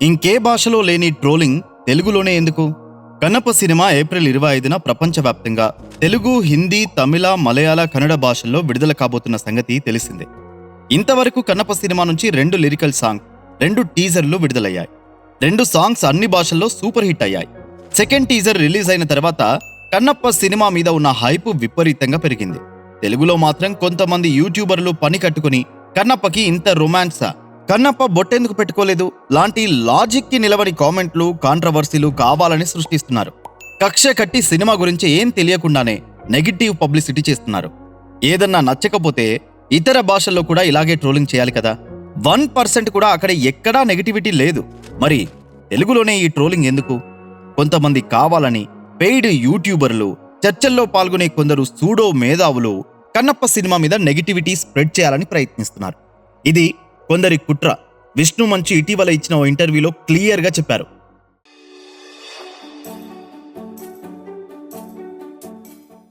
ఇంకే భాషలో లేని ట్రోలింగ్ తెలుగులోనే ఎందుకు? కన్నప్ప సినిమా ఏప్రిల్ 25న ప్రపంచవ్యాప్తంగా తెలుగు, హిందీ, తమిళ, మలయాళ, కన్నడ భాషల్లో విడుదల కాబోతున్న సంగతి తెలిసిందే. ఇంతవరకు కన్నప్ప సినిమా నుంచి 2 లిరికల్ సాంగ్, 2 టీజర్లు విడుదలయ్యాయి. 2 సాంగ్స్ అన్ని భాషల్లో సూపర్ హిట్ అయ్యాయి. సెకండ్ టీజర్ రిలీజ్ అయిన తర్వాత కన్నప్ప సినిమా మీద ఉన్న హైప్ విపరీతంగా పెరిగింది. తెలుగులో మాత్రం కొంతమంది యూట్యూబర్లు పని కట్టుకుని కన్నప్పకి ఇంత రొమాన్సా, కన్నప్ప బొట్టెందుకు పెట్టుకోలేదు లాంటి లాజిక్ కి నిలబడి కామెంట్లు, కాంట్రవర్సీలు కావాలని సృష్టిస్తున్నారు. కక్ష కట్టి సినిమా గురించి ఏం తెలియకుండానే నెగిటివ్ పబ్లిసిటీ చేస్తున్నారు. ఏదన్నా నచ్చకపోతే ఇతర భాషల్లో కూడా ఇలాగే ట్రోలింగ్ చేయాలి కదా. 1% కూడా అక్కడ ఎక్కడా నెగిటివిటీ లేదు. మరి తెలుగులోనే ఈ ట్రోలింగ్ ఎందుకు? కొంతమంది కావాలని పెయిడ్ యూట్యూబర్లు, చర్చల్లో పాల్గొనే కొందరు సూడో మేధావులు కన్నప్ప సినిమా మీద నెగిటివిటీ స్ప్రెడ్ చేయాలని ప్రయత్నిస్తున్నారు. ఇది కొందరి కుట్ర. విష్ణు మంచు ఇటీవల ఇచ్చిన ఓ ఇంటర్వ్యూలో క్లియర్గా చెప్పారు.